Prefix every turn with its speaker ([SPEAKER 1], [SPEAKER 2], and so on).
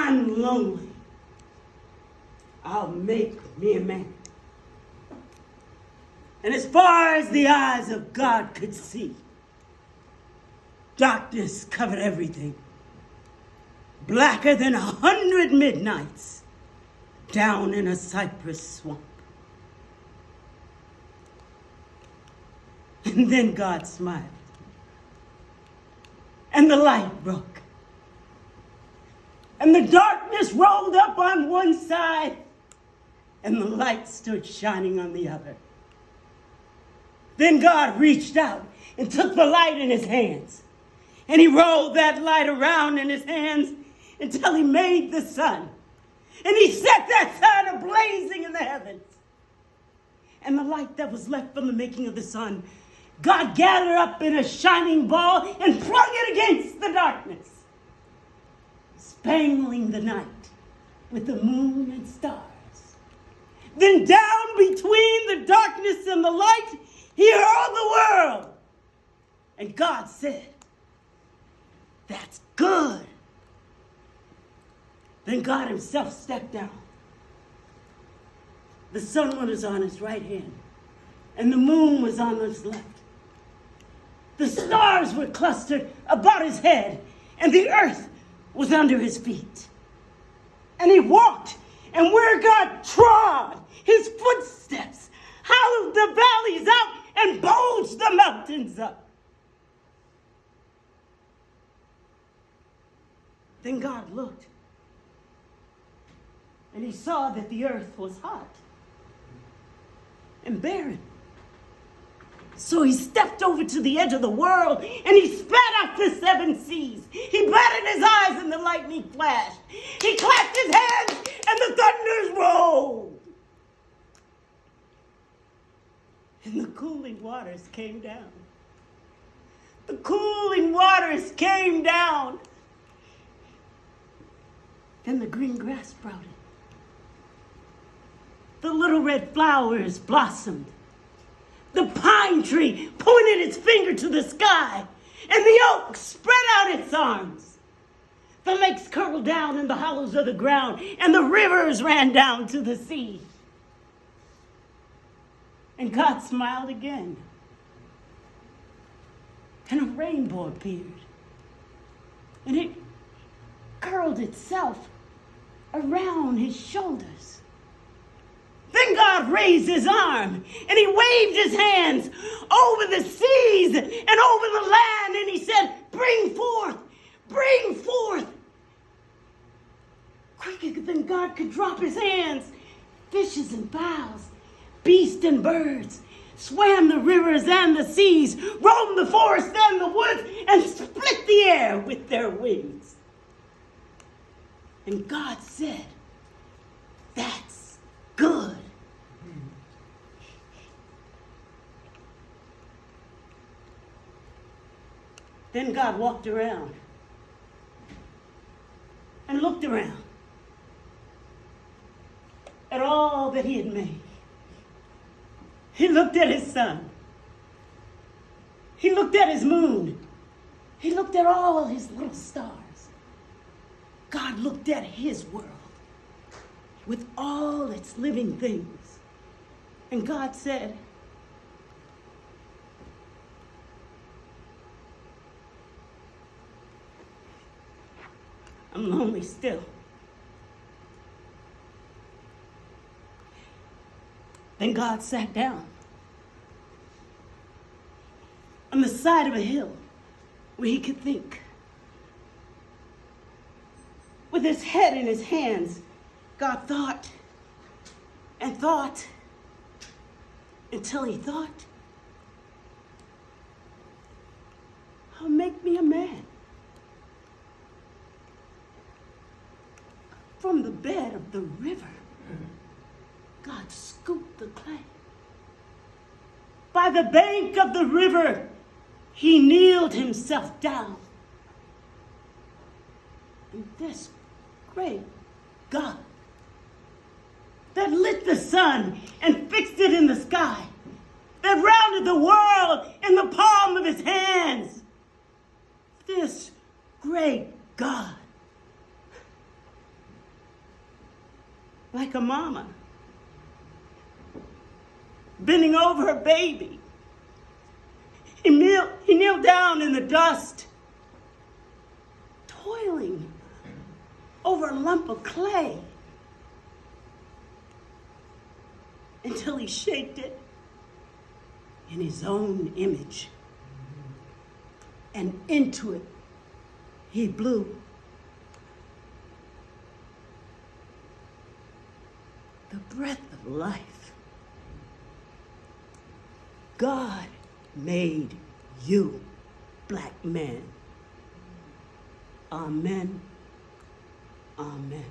[SPEAKER 1] I'm lonely. I'll make me a man. And as far as the eyes of God could see, darkness covered everything. Blacker than 100 midnights down in a cypress swamp. And then God smiled. And the light broke. And the darkness rolled up on one side, and the light stood shining on the other. Then God reached out and took the light in his hands. And he rolled that light around in his hands until he made the sun. And he set that sun ablazing in the heavens. And the light that was left from the making of the sun, God gathered up in a shining ball and flung it against the darkness, spangling the night with the moon and stars. Then down between the darkness and the light, he hurled the world. And God said, "That's good." Then God himself stepped down. The sun was on his right hand, and the moon was on his left. The stars were clustered about his head, and the earth was under his feet. And he walked, and where God trod, his footsteps hollowed the valleys out and bulged the mountains up. Then God looked, and he saw that the earth was hot and barren. So he stepped over to the edge of the world, and he spat out the 7 seas. He batted his eyes, and the lightning flashed. He clapped his hands, and the thunders rolled. And the cooling waters came down. The cooling waters came down. Then the green grass sprouted. The little red flowers blossomed. The pine tree pointed its finger to the sky, and the oak spread out its arms. The lakes curled down in the hollows of the ground, and the rivers ran down to the sea. And God smiled again, and a rainbow appeared, and it curled itself around his shoulders. Then God raised his arm, and he waved his hands over the seas and over the land, and he said, "Bring forth, bring forth." Quicker than God could drop his hands, fishes and fowls, beasts and birds, swam the rivers and the seas, roamed the forest and the woods, and split the air with their wings. And God said, "That's good." Then God walked around and looked around at all that he had made. He looked at his sun. He looked at his moon. He looked at all his little stars. God looked at his world with all its living things. And God said, "I'm lonely still." Then God sat down on the side of a hill where he could think. With his head in his hands, God thought and thought until he thought, "I'll make me a man from the bed of the river." God scooped the clay. By the bank of the river, he kneeled himself down. And this great God that lit the sun and fixed it in the sky, that rounded the world in the palm of his hands, this great God like a mama, bending over her baby. He kneeled down in the dust, toiling over a lump of clay until he shaped it in his own image. And into it he blew the breath of life. God made you, black man. Amen. Amen.